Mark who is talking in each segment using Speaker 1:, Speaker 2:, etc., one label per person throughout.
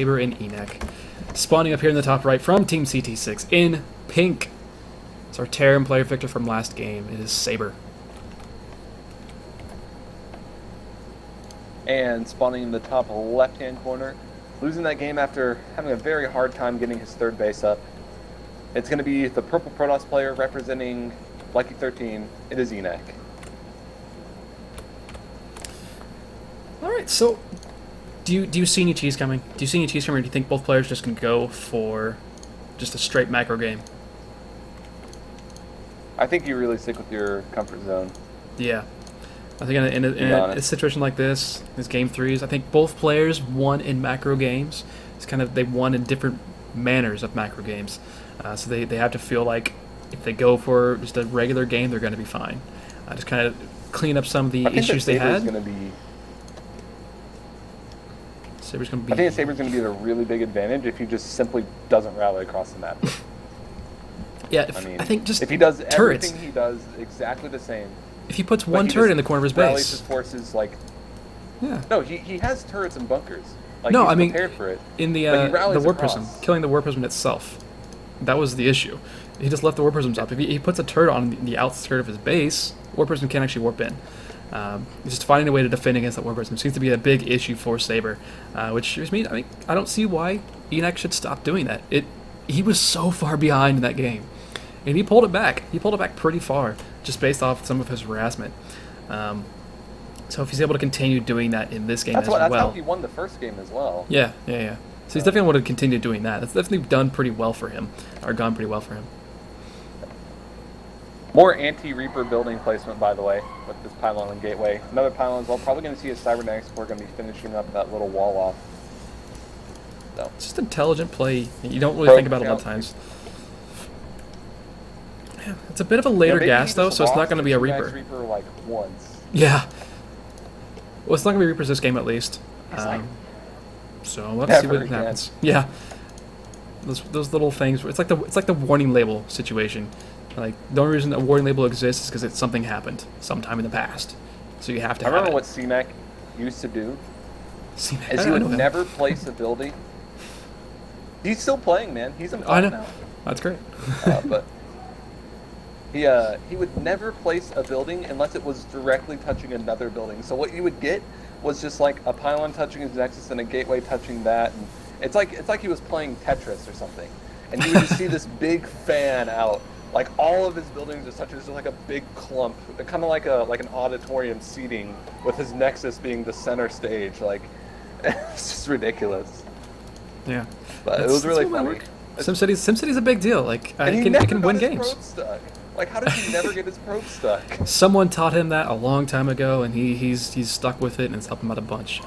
Speaker 1: Saber and Enak. Spawning up here in the top right from Team CTSix in pink. It's our Terran player victor from last game. It is Saber.
Speaker 2: And spawning in the top left-hand corner, losing that game after having a very hard time getting his third base up. It's going to be the purple Protoss player representing Luck13. It is Enak.
Speaker 1: All right, so do you see any cheese coming? Do you see any cheese coming, or do you think both players just can go for just a straight macro game?
Speaker 2: I think you really stick with your comfort zone.
Speaker 1: Yeah. I think in a situation like this game threes, I think both players won in macro games. It's kind of, they won in different manners of macro games. So they have to feel like if they go for just a regular game, they're going to be fine. Just kind of clean up some of the issues they had. Saber's going to be...
Speaker 2: I think Saber's going to be at a really big advantage if he just simply doesn't rally across the map.
Speaker 1: Yeah, I think just
Speaker 2: if he does
Speaker 1: turrets.
Speaker 2: Everything he does exactly the same.
Speaker 1: If he puts one turret in the corner of his base,
Speaker 2: rallies his forces like.
Speaker 1: Yeah.
Speaker 2: No, he has turrets and bunkers. Like,
Speaker 1: no,
Speaker 2: he's
Speaker 1: I mean
Speaker 2: prepared for it,
Speaker 1: in the war prism, killing the war prism itself. That was the issue. He just left the war prisms up. If he puts a turret on the outskirt of his base, war prism can't actually warp in. Just finding a way to defend against that war prism seems to be a big issue for Saber, which means I don't see why Enak should stop doing that. He was so far behind in that game, and he pulled it back. He pulled it back pretty far, just based off some of his harassment. So if he's able to continue doing that in this game as well.
Speaker 2: That's how he won the first game as well.
Speaker 1: Yeah. So he's definitely going to continue doing that. That's definitely done pretty well for him, or gone pretty well for him.
Speaker 2: More anti-Reaper building placement, by the way, with this pylon and gateway. Another pylon as well. Probably going to see a cybernetics core going to be finishing up that little wall off. So.
Speaker 1: It's just intelligent play. You don't really think about it a lot of times. Yeah, it's a bit of a later gas though, so it's not going to be a Reaper.
Speaker 2: Reaper like once.
Speaker 1: Yeah. Well, it's not going to be Reapers this game at least. So let's see what happens. Yeah. Those little things. It's like the warning label situation. Like, the only reason a warning label exists is because something happened sometime in the past. So you have to have it.
Speaker 2: I remember what Enak used to do. Is he would never place a building. He's still playing, man. He's in
Speaker 1: I know.
Speaker 2: now.
Speaker 1: That's great.
Speaker 2: But he would never place a building unless it was directly touching another building. So what you would get was just like a pylon touching his nexus and a gateway touching that. And it's like he was playing Tetris or something. And you would just see this big fan out. Like, all of his buildings are such as like a big clump, kind of like an auditorium seating, with his nexus being the center stage. Like, it's just ridiculous.
Speaker 1: Yeah,
Speaker 2: but it was really funny.
Speaker 1: SimCity's a big deal. Like,
Speaker 2: it
Speaker 1: can win games.
Speaker 2: Probe stuck. Like, how did he never get his probe stuck?
Speaker 1: Someone taught him that a long time ago, and he's stuck with it, and it's helped him out a bunch.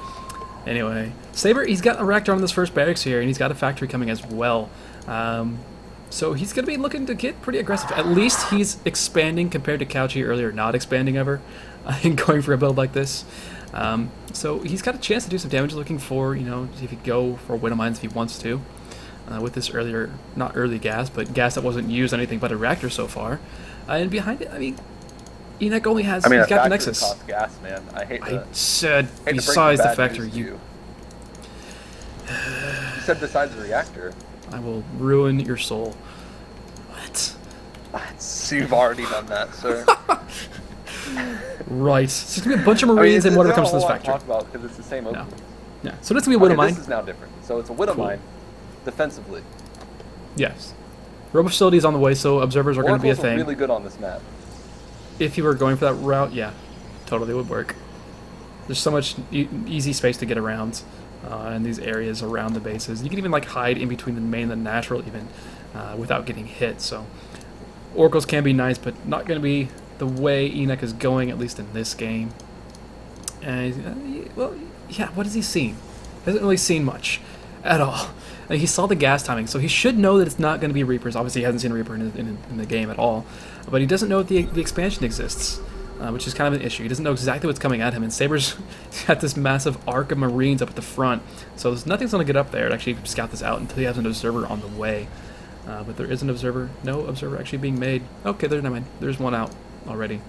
Speaker 1: Anyway, Saber, he's got a reactor on this first barracks here, and he's got a factory coming as well. So he's going to be looking to get pretty aggressive. At least he's expanding compared to Couchy earlier, not expanding ever, and going for a build like this. So he's got a chance to do some damage, looking for, see if he can go for Widow Mines if he wants to. With this not early gas, but gas that wasn't used on anything but a reactor so far. And behind it, Enak only has, he's got the Nexus.
Speaker 2: Costs gas, man. I
Speaker 1: said besides the factory,
Speaker 2: you said besides the reactor.
Speaker 1: I will ruin your soul. What?
Speaker 2: You've already done that, sir.
Speaker 1: Right. It's just going to be a bunch of Marines and whatever comes to this factory.
Speaker 2: Talk about because it's the same opening.
Speaker 1: No. Yeah. So this is going to be a Widow Mine.
Speaker 2: This is now different. So it's a Widow Mine, defensively.
Speaker 1: Yes. Robo facilities on the way, so observers are going to be a thing.
Speaker 2: Really good on this map.
Speaker 1: If you were going for that route, yeah, totally would work. There's so much easy space to get around. In these areas around the bases. You can even hide in between the main and the natural even without getting hit. So Oracles can be nice, but not going to be the way Enak is going, at least in this game. And well, yeah, what has he seen? He hasn't really seen much at all. He saw the gas timing, so he should know that it's not going to be Reapers. Obviously, he hasn't seen a Reaper in the game at all, but he doesn't know that the expansion exists. Which is kind of an issue. He doesn't know exactly what's coming at him, and Saber's got this massive arc of Marines up at the front, so nothing's going to get up there to actually scout this out until he has an observer on the way. But there is an observer. No observer actually being made. Okay, there's one out already.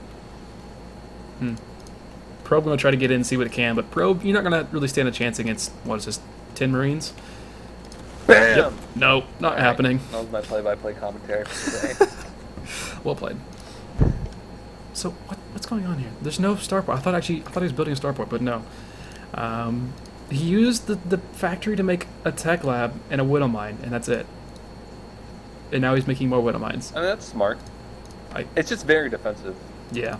Speaker 1: Probe going to try to get in and see what it can, but Probe, you're not going to really stand a chance against, what is this, 10 Marines?
Speaker 2: Bam!
Speaker 1: Yep. No, not
Speaker 2: Alright,
Speaker 1: happening.
Speaker 2: That was my play-by-play commentary for today.
Speaker 1: Well played. So what's going on here? There's no starport. I thought he was building a starport, but no. He used the factory to make a tech lab and a widow mine, and that's it. And now he's making more widow mines.
Speaker 2: I mean, that's smart. It's just very defensive.
Speaker 1: Yeah.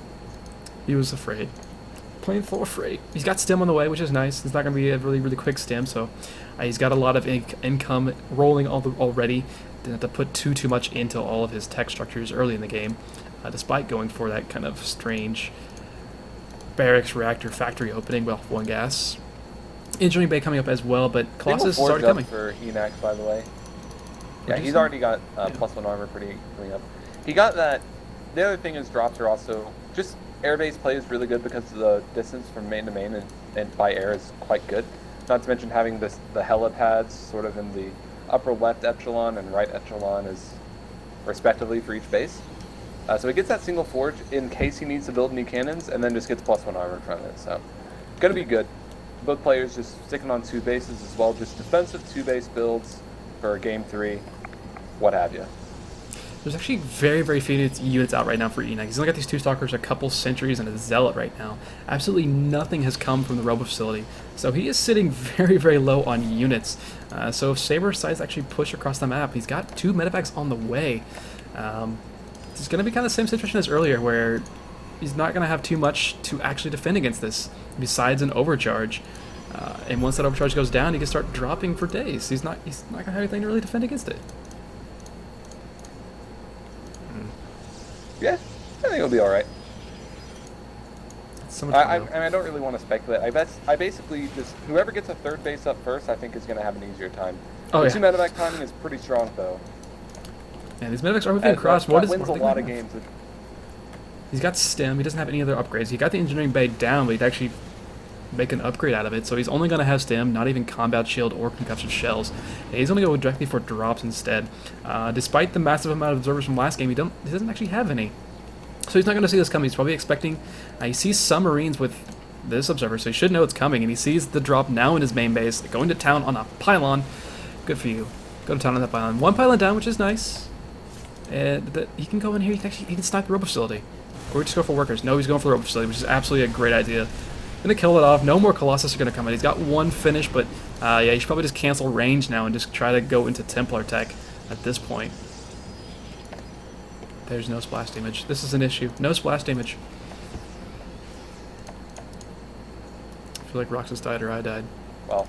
Speaker 1: He was afraid. Plain full afraid. He's got stem on the way, which is nice. It's not going to be a really, really quick stem, so he's got a lot of income rolling already. Didn't have to put too much into all of his tech structures early in the game, despite going for that kind of strange barracks reactor factory opening. Well, one gas. Engineering bay coming up as well, but Colossus is already coming.
Speaker 2: For Enak, by the way. Yeah, he's already got +1 armor pretty coming up. He got that. The other thing is drops are also just airbase play is really good because the distance from main to main and by air is quite good. Not to mention having the helipads sort of in the upper left echelon and right echelon is respectively for each base. So he gets that single forge in case he needs to build any cannons, and then just gets +1 armor from it. So gonna be good. Both players just sticking on 2 bases as well, just defensive 2-base builds for game 3, what have you.
Speaker 1: There's actually very, very few units out right now for Enak. He's only got these 2 stalkers, a couple sentries, and a zealot right now. Absolutely nothing has come from the robo facility. So he is sitting very, very low on units. So if Saber decides to actually push across the map, he's got 2 medevacs on the way. It's going to be kind of the same situation as earlier, where he's not going to have too much to actually defend against this, besides an overcharge. And once that overcharge goes down, he can start dropping for days. He's not going to have anything to really defend against it.
Speaker 2: Yeah, I think it'll be all right.
Speaker 1: So much
Speaker 2: I don't really want to speculate. I basically just whoever gets a 3rd base up first, I think is going to have an easier time.
Speaker 1: Oh,
Speaker 2: the
Speaker 1: yeah.
Speaker 2: 2 medevac timing is pretty strong though.
Speaker 1: And these medevacs are moving across.
Speaker 2: That wins a lot of games.
Speaker 1: He's got stem. He doesn't have any other upgrades. He got the engineering bay down, but he'd actually make an upgrade out of it. So he's only going to have stem, not even combat shield or concussive shells. And he's going to go directly for drops instead. Despite the massive amount of observers from last game, he doesn't actually have any. So he's not going to see this coming. He's probably expecting... he sees some Marines with this observer, so he should know it's coming. And he sees the drop now in his main base, going to town on a pylon. Good for you. Go to town on that pylon. 1 pylon down, which is nice. And he can go in here. He can snipe the robo facility. Or just go for workers. No, he's going for the robo facility, which is absolutely a great idea. Gonna kill it off. No more Colossus are gonna come in. He's got 1 finish, but yeah, he should probably just cancel range now and just try to go into Templar tech at this point. There's no splash damage. This is an issue. No splash damage. I feel like Roxas died or I died.
Speaker 2: Well,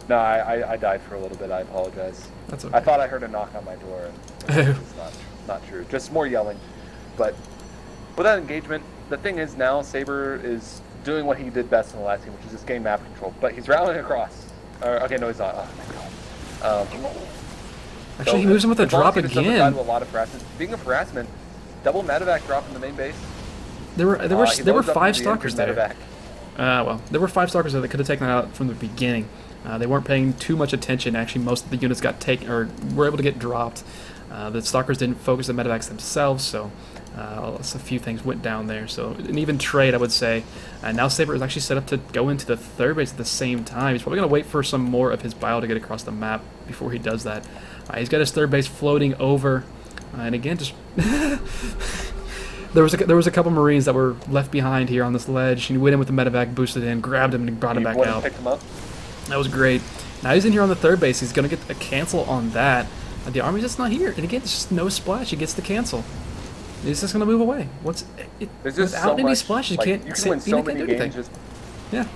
Speaker 2: no, I died for a little bit. I apologize.
Speaker 1: That's okay.
Speaker 2: I thought I heard a knock on my door, and it's not true. Just more yelling. But with that engagement, the thing is now Saber is doing what he did best in the last game, which is just game map control. But he's rallying across. Okay, no, he's not. Oh my god.
Speaker 1: Actually, he moves him with a drop again.
Speaker 2: A lot of harassment. Speaking of harassment, double medevac drop in the main base.
Speaker 1: There were 5 stalkers there. Well, there were 5 stalkers there that could have taken that out from the beginning. They weren't paying too much attention. Actually, most of the units got taken or were able to get dropped. The stalkers didn't focus the medevacs themselves, so a few things went down there. So an even trade, I would say. Now Saber is actually set up to go into the 3rd base at the same time. He's probably going to wait for some more of his bio to get across the map before he does that. He's got his 3rd base floating over, and again, just there was a couple Marines that were left behind here on this ledge. He went in with the medevac, boosted in, grabbed him, and brought him back out.
Speaker 2: Picked him up.
Speaker 1: That was great. Now he's in here on the 3rd base. He's going to get a cancel on that. The army's just not here, and again, it's just no splash. He gets the cancel. He's just going to move away. Without any splashes, you can't
Speaker 2: win so many games.
Speaker 1: Yeah.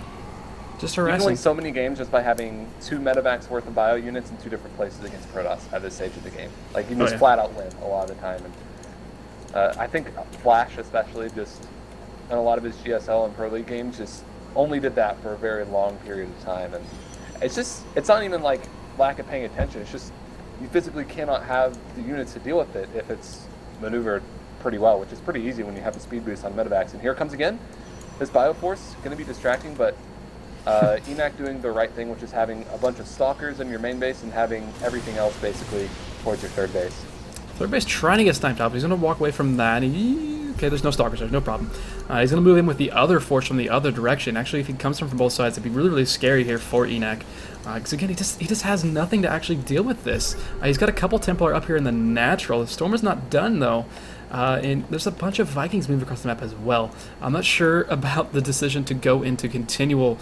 Speaker 1: Just
Speaker 2: harassing. You can win so many games just by having 2 medevacs worth of bio units in 2 different places against Protoss at this stage of the game. Like, you can just flat out win a lot of the time. And I think Flash, especially, just in a lot of his GSL and Pro League games, just only did that for a very long period of time. And it's not even like lack of paying attention. It's just you physically cannot have the units to deal with it if it's maneuvered pretty well, which is pretty easy when you have the speed boost on medevacs. And here it comes again. This Bioforce going to be distracting, but Enak doing the right thing, which is having a bunch of stalkers in your main base and having everything else basically towards your 3rd base.
Speaker 1: 3rd base trying to get sniped out, but he's going to walk away from that. Okay, there's no stalkers there, no problem. He's going to move in with the other force from the other direction. Actually, if he comes from both sides, it'd be really, really scary here for Enak. Because again, he just has nothing to actually deal with this. He's got a couple Templar up here in the natural. The storm is not done, though. And there's a bunch of Vikings moving across the map as well. I'm not sure about the decision to go into continual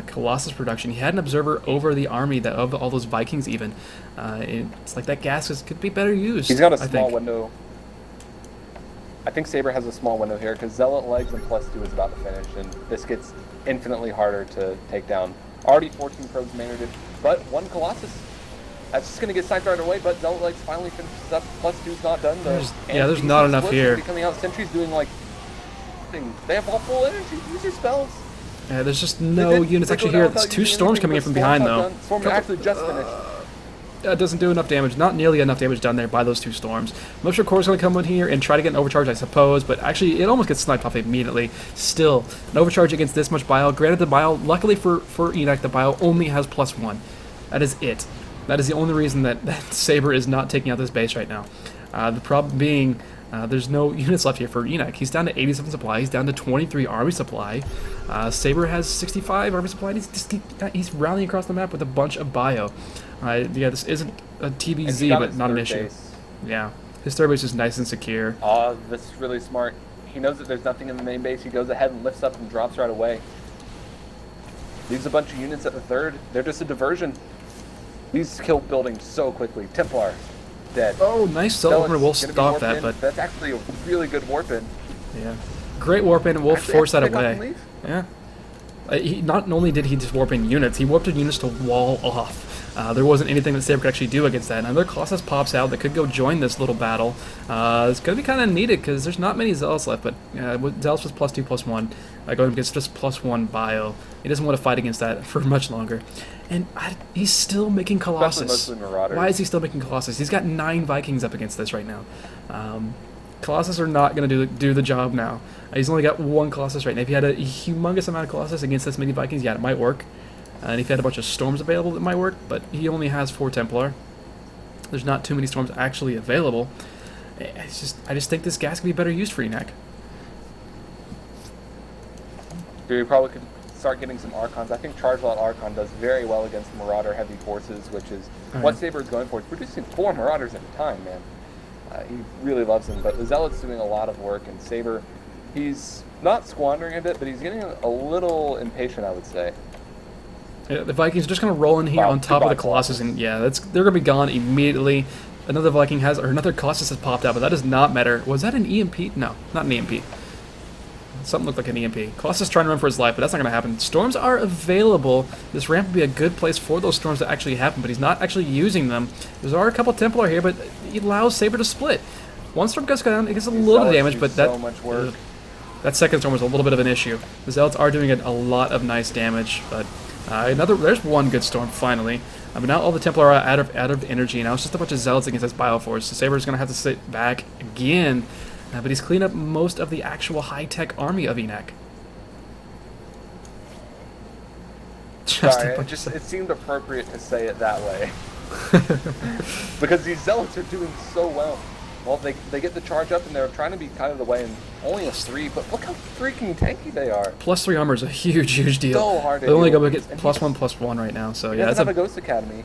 Speaker 1: Colossus production. He had an observer over the army of all those Vikings even. It's like that gas could be better used.
Speaker 2: He's got a small window. I think Saber has a small window here because Zealot legs and +2 is about to finish, and this gets infinitely harder to take down. Already 14 probes maynarded, but one Colossus. That's just going to get sniped right away, but Zealot legs finally finishes up. +2's not done though.
Speaker 1: There's not enough here.
Speaker 2: Coming out, Sentry's doing like they have all full energy. Use your spells.
Speaker 1: Yeah, there's just no units actually here. There's 2 storms coming in from behind though.
Speaker 2: Storm actually just finished.
Speaker 1: It doesn't do enough damage. Not nearly enough damage done there by those 2 storms. Motion Core is going to come in here and try to get an overcharge, I suppose, but actually it almost gets sniped off immediately. Still, an overcharge against this much bile. Granted, the bile, luckily for Enak, the bile only has +1. That is it. That is the only reason that Saber is not taking out this base right now. The problem being, there's no units left here for Enak. He's down to 87 supply. He's down to 23 army supply. Saber has 65 army supply. He's rounding across the map with a bunch of bio. Yeah, this isn't a TBZ, but not an issue. Yeah, his third base is nice and secure.
Speaker 2: Oh, this is really smart. He knows that there's nothing in the main base. He goes ahead and lifts up and drops right away. Leaves a bunch of units at the third. They're just a diversion. These kill buildings so quickly. Templar, dead.
Speaker 1: Oh, nice cell opener. We'll stop that, but
Speaker 2: that's actually a really good warp in.
Speaker 1: Yeah, great warp in. We'll force that away. Yeah. Not only did he just warp in units, he warped in units to wall off. There wasn't anything that Saber could actually do against that. Another Colossus pops out that could go join this little battle. It's going to be kind of needed because there's not many Zealots left, but Zealots was +2, +1. Going against just +1 bio. He doesn't want to fight against that for much longer. And he's still making Colossus.
Speaker 2: Mostly Marauders.
Speaker 1: Why is he still making Colossus? He's got 9 Vikings up against this right now. Colossus are not going to do the job now. He's only got 1 Colossus right now. If he had a humongous amount of Colossus against this many Vikings, yeah, it might work. And if he had a bunch of Storms available, it might work, but he only has 4 Templar. There's not too many Storms actually available. I just think this gas could be better used for Enak.
Speaker 2: You probably could start getting some Archons. I think Charge Lot Archon does very well against Marauder heavy forces, which is what Saber is going for. He's producing 4 Marauders at a time, man. He really loves them, but the Zealot's doing a lot of work, and Saber, he's not squandering a bit, but he's getting a little impatient, I would say.
Speaker 1: Yeah, the Vikings are just going to roll in here on top of the Colossus, and yeah, they're going to be gone immediately. Another Colossus has popped out, but that does not matter. Was that an EMP? No, not an EMP. Something looked like an EMP. Colossus trying to run for his life, but that's not going to happen. Storms are available. This ramp would be a good place for those storms to actually happen, but he's not actually using them. There are a couple Templar here, but he allows Saber to split. One storm goes down, it gets a little bit of damage, but that second storm was a little bit of an issue. The Zealots are doing a lot of nice damage, but there's one good storm finally. But now all the Templar are out of energy. Now it's just a bunch of Zealots against this Bioforce. So Saber's going to have to sit back again. But he's cleaned up most of the actual high-tech army of Enak.
Speaker 2: Sorry, it seemed appropriate to say it that way. Because these Zealots are doing so well. Well, they get the charge up, and they're trying to be kind of the way, and only a 3, but look how freaking tanky they are.
Speaker 1: +3 armor is a huge deal.
Speaker 2: So hard to
Speaker 1: They only go get +1/+1 right now, so yeah.
Speaker 2: That's a Ghost Academy.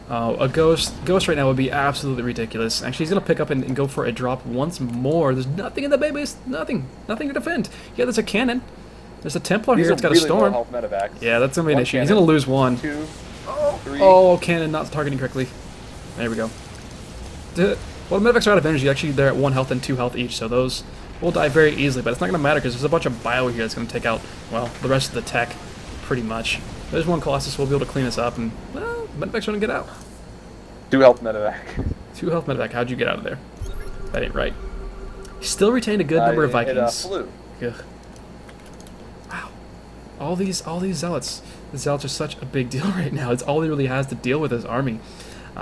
Speaker 1: A ghost right now would be absolutely ridiculous. Actually, he's going to pick up and go for a drop once more. There's nothing in the bay base. Nothing to defend. Yeah, there's a cannon. There's a Templar here. It's got a storm. Yeah, that's going to be an issue. He's going to lose 1.
Speaker 2: 2, 3.
Speaker 1: Oh, cannon not targeting correctly. There we go. Well, the medevacs are out of energy. Actually, they're at 1 health and 2 health each, so those will die very easily. But it's not going to matter because there's a bunch of bio here that's going to take out, well, the rest of the tech, pretty much. There's 1 Colossus. We'll be able to clean this up, and, well, medevac's going to get out.
Speaker 2: 2 health medevac.
Speaker 1: 2 health medevac. How'd you get out of there? That ain't right. He still retained a good number of Vikings.
Speaker 2: It flew.
Speaker 1: Ugh. Wow. All these Zealots. The Zealots are such a big deal right now. It's all he really has to deal with his army.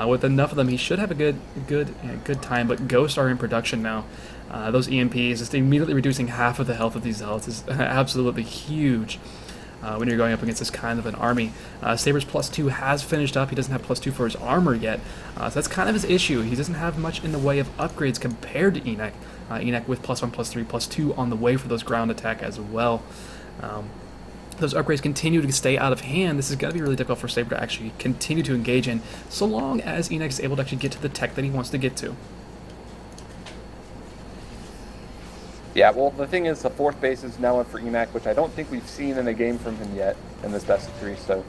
Speaker 1: With enough of them, he should have a good time. But Ghosts are in production now. Those EMPs, just immediately reducing half of the health of these Zealots is absolutely huge. when you're going up against this kind of an army. Saber's +2 has finished up. He doesn't have +2 for his armor yet, so that's kind of his issue. He doesn't have much in the way of upgrades compared to Enak. Enak with +1, +3, +2 on the way for those ground attack as well. Those upgrades continue to stay out of hand. This is going to be really difficult for Saber to actually continue to engage in, so long as Enak is able to actually get to the tech that he wants to get to.
Speaker 2: Yeah, well, the thing is, the 4th base is now in for Enak, which I don't think we've seen in a game from him yet in this best of 3, so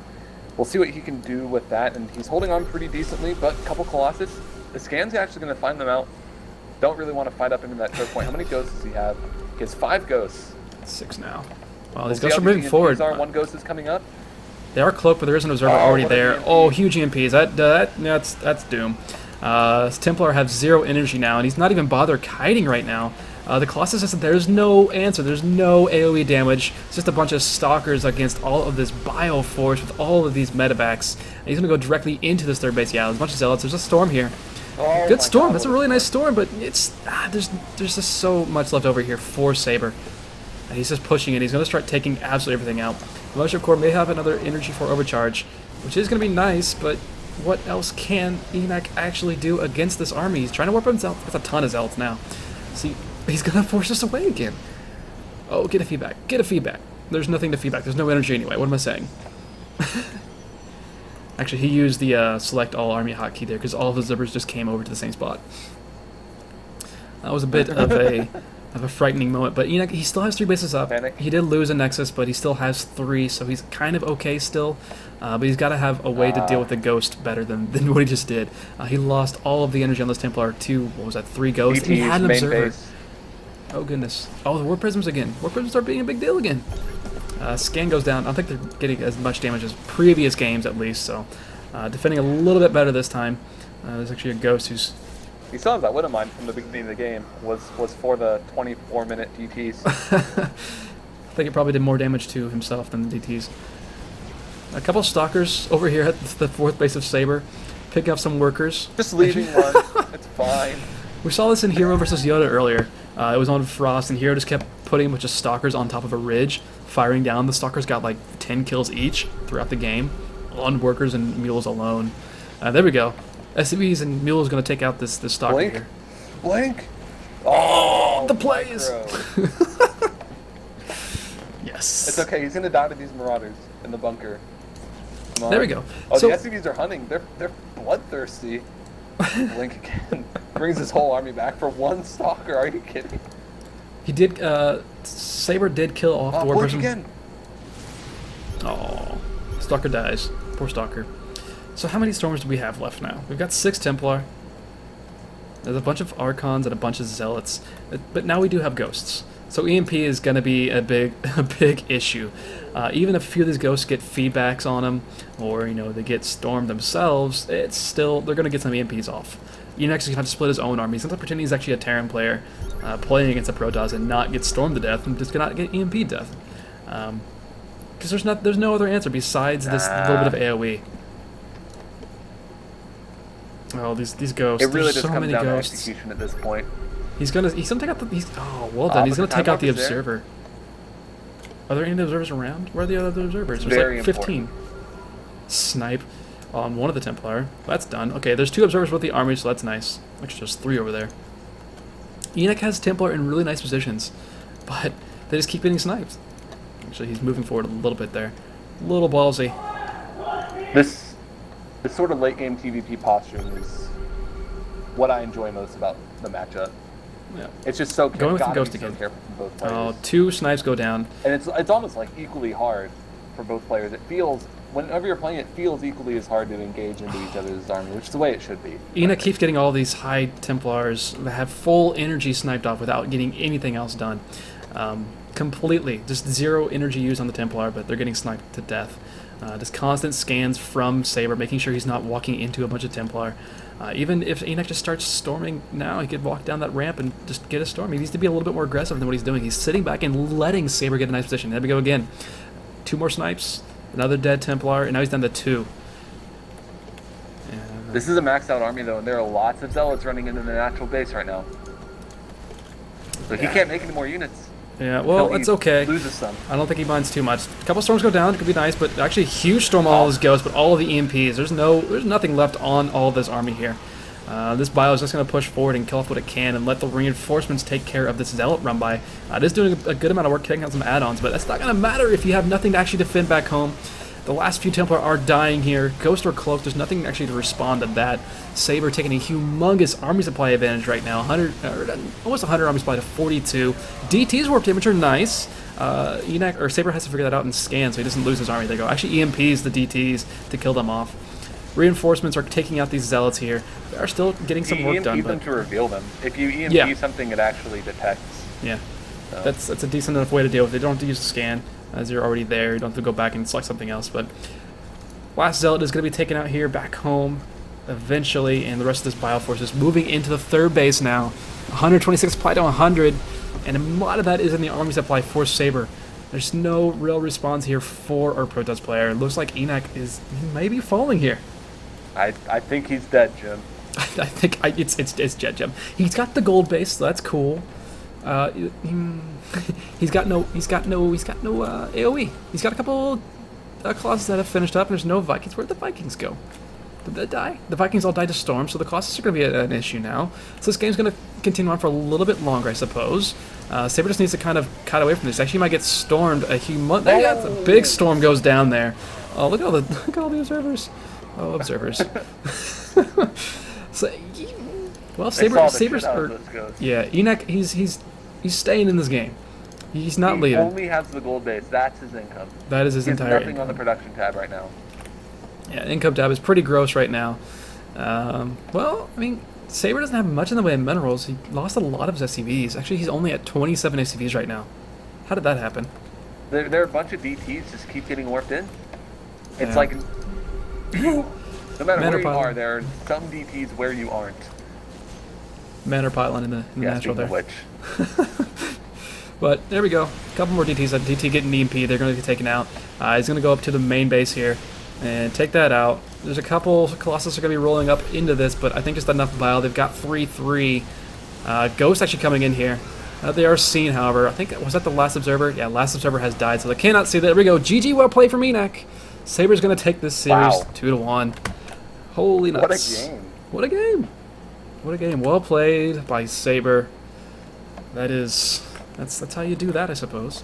Speaker 2: we'll see what he can do with that, and he's holding on pretty decently, but a couple Colossus. The Scan's actually going to find them out. Don't really want to fight up into that choke point. How many ghosts does he have? He has 5 ghosts.
Speaker 1: 6 now. Well, these
Speaker 2: We'll
Speaker 1: ghosts are moving forward.
Speaker 2: One ghost is coming up.
Speaker 1: They are cloaked, but there is an observer already there. Oh, huge EMPs. That's doom. Templar have 0 energy now, and he's not even bothered kiting right now. The Colossus says that there's no answer. There's no AoE damage. It's just a bunch of stalkers against all of this Bioforce with all of these medevacs. And he's going to go directly into this 3rd base. Yeah, there's a bunch of zealots. There's a storm here.
Speaker 2: Oh,
Speaker 1: good storm.
Speaker 2: God,
Speaker 1: that's a really nice storm, but it's there's just so much left over here for Saber. And he's just pushing it. He's going to start taking absolutely everything out. The Motion Core may have another energy for overcharge, which is going to be nice, but what else can Enak actually do against this army? He's trying to warp himself. That's a ton of zealots now. See, he's going to force us away again. Oh, get a feedback. Get a feedback. There's nothing to feedback. There's no energy anyway. What am I saying? Actually, he used the select all army hotkey there because all of the zippers just came over to the same spot. That was a bit of a frightening moment, but Enak, he still has 3 bases up.
Speaker 2: Panic.
Speaker 1: He did lose a Nexus, but he still has 3, so he's kind of okay still. But he's got to have a way to deal with the Ghost better than what he just did. He lost all of the energy on this Templar to, what was that, 3 Ghosts? And he had an Observer.
Speaker 2: Base.
Speaker 1: Oh, goodness. Oh, the War Prisms again. War Prisms start being a big deal again. Scan goes down. I don't think they're getting as much damage as previous games, at least, so defending a little bit better this time. There's actually a Ghost who's...
Speaker 2: You saw that would have mine from the beginning of the game was for the 24-minute DTs.
Speaker 1: I think it probably did more damage to himself than the DTs. A couple Stalkers over here at the 4th base of Saber, picking up some workers.
Speaker 2: Just leaving one. It's fine.
Speaker 1: We saw this in Hero vs. Yoda earlier. It was on Frost, and Hero just kept putting a bunch of Stalkers on top of a ridge, firing down. The Stalkers got like 10 kills each throughout the game, on workers and mules alone. There we go. SCVs and mules going to take out this Stalker
Speaker 2: Blink.
Speaker 1: here.
Speaker 2: Blink. Oh,
Speaker 1: the plays. Yes.
Speaker 2: It's okay. He's going to die to these Marauders in the bunker. Come on.
Speaker 1: There we go.
Speaker 2: Oh,
Speaker 1: So-
Speaker 2: the SCVs are hunting. They're bloodthirsty. Blink again. Brings his whole army back for 1 Stalker. Are you kidding?
Speaker 1: He did, Saber did kill off the War
Speaker 2: Blink
Speaker 1: Prism.
Speaker 2: again.
Speaker 1: Oh, Stalker dies. Poor Stalker. So how many Stormers do we have left now? We've got 6 Templar. There's a bunch of Archons and a bunch of Zealots. But now we do have Ghosts. So EMP is going to be a big issue. Even if a few of these Ghosts get feedbacks on them, or, you know, they get stormed themselves, it's still, they're going to get some EMPs off. Enak is going to have to split his own army. Since I'm pretending he's actually a Terran player, playing against a Protoss and not get stormed to death, and just cannot get EMP death. Because there's no other answer besides this little bit of AoE. Oh, these Ghosts.
Speaker 2: It really
Speaker 1: There's
Speaker 2: just
Speaker 1: so
Speaker 2: comes
Speaker 1: many
Speaker 2: down
Speaker 1: Ghosts.
Speaker 2: to execution at this point.
Speaker 1: He's gonna take out the. Oh, well done. He's
Speaker 2: but
Speaker 1: gonna
Speaker 2: the
Speaker 1: take
Speaker 2: time
Speaker 1: out the
Speaker 2: walk is there.
Speaker 1: Observer. Are there any Observers around? Where are the other Observers? There's
Speaker 2: Very
Speaker 1: like 15. Snipe on one of the Templar. That's done. Okay, there's 2 Observers with the army, so that's nice. Actually, there's 3 over there. Enak has Templar in really nice positions, but they just keep getting sniped. Actually, he's moving forward a little bit there. A little ballsy.
Speaker 2: This sort of late game TVP posturing is what I enjoy most about the matchup.
Speaker 1: Yeah.
Speaker 2: It's just so
Speaker 1: Going with the
Speaker 2: gotta
Speaker 1: Ghost
Speaker 2: be so
Speaker 1: again.
Speaker 2: careful from both players.
Speaker 1: Oh, 2 snipes go down.
Speaker 2: And it's almost like equally hard for both players. It feels, whenever you're playing, it feels equally as hard to engage into each other's army, which is the way it should be.
Speaker 1: Enak keeps getting all these high Templars that have full energy sniped off without getting anything else done. Completely. Just 0 energy used on the Templar, but they're getting sniped to death. Just constant scans from Saber, making sure he's not walking into a bunch of Templar. Even if Enak just starts storming now, he could walk down that ramp and just get a storm. He needs to be a little bit more aggressive than what he's doing. He's sitting back and letting Saber get a nice position. There we go again. 2 more snipes, another dead Templar, and now he's down to 2.
Speaker 2: This is a maxed out army though, and there are lots of Zealots running into the natural base right now. So he can't make any more units.
Speaker 1: Yeah, well,
Speaker 2: Until
Speaker 1: it's
Speaker 2: he
Speaker 1: okay.
Speaker 2: Loses some.
Speaker 1: I don't think he minds too much. A couple storms go down, it could be nice, but actually a huge storm on all his ghosts, but all of the EMPs. There's nothing left on all of this army here. This bio is just going to push forward and kill off what it can and let the reinforcements take care of this Zealot run by. It is doing a good amount of work taking out some add-ons, but that's not going to matter if you have nothing to actually defend back home. The last few Templar are dying here. Ghost or Cloak, there's nothing actually to respond to that. Saber taking a humongous army supply advantage right now. Almost 100 army supply to 42. DT's warp damage are nice. Enak, or Saber has to figure that out and scan so he doesn't lose his army. There you go. Actually EMPs the DTs to kill them off. Reinforcements are taking out these Zealots here. They are still getting some work done.
Speaker 2: EMP them to reveal them. If you EMP something, it actually detects.
Speaker 1: Yeah, so. That's a decent enough way to deal with it. You don't have to use a scan, as you're already there. You don't have to go back and select something else. But last Zealot is going to be taken out here back home eventually, and the rest of this Bioforce is moving into the third base now. 126 supply to 100, and a lot of that is in the army supply for Saber. There's no real response here for our Protest player. It looks like Enak is maybe falling here.
Speaker 2: I think he's dead, Jim.
Speaker 1: I think it's Jet Jim. He's got the gold base, so that's cool. He's got no AOE. He's got a couple Colossus that have finished up, and there's no Vikings. Where'd the Vikings go? Did they die? The Vikings all died to storm, so the Colossus are going to be an issue now. So this game's going to continue on for a little bit longer, I suppose. Saber just needs to kind of cut away from this. Actually, he might get stormed. A big storm goes down there. Oh, look at all the observers. Oh, observers. So, well, Saber's yeah, Enak, he's staying in this game. He's not leaving.
Speaker 2: He only has the gold base. That's his income.
Speaker 1: That is his entire
Speaker 2: nothing
Speaker 1: income.
Speaker 2: On the production tab right now.
Speaker 1: Yeah, income tab is pretty gross right now. Well, I mean, Saber doesn't have much in the way of minerals. He lost a lot of his SCVs. Actually, he's only at 27 SCVs right now. How did that happen?
Speaker 2: There are a bunch of DTs just keep getting warped in. It's like, no matter where you are, there are some DTs where you aren't.
Speaker 1: Manor pylon in the natural there.
Speaker 2: Witch.
Speaker 1: But there we go. A couple more DTs. DT getting EMP. They're going to get taken out. He's going to go up to the main base here and take that out. There's a couple Colossus are going to be rolling up into this, but I think just enough bile. They've got 3-3. Ghost actually coming in here. They are seen, however. I think, was that the last Observer? Yeah, last Observer has died, so they cannot see that. There we go. GG, well played from Enak. Saber's going to take this series 2-1. Holy nuts.
Speaker 2: What a game.
Speaker 1: What a game. What a game. Well played by Saber. That's how you do that, I suppose.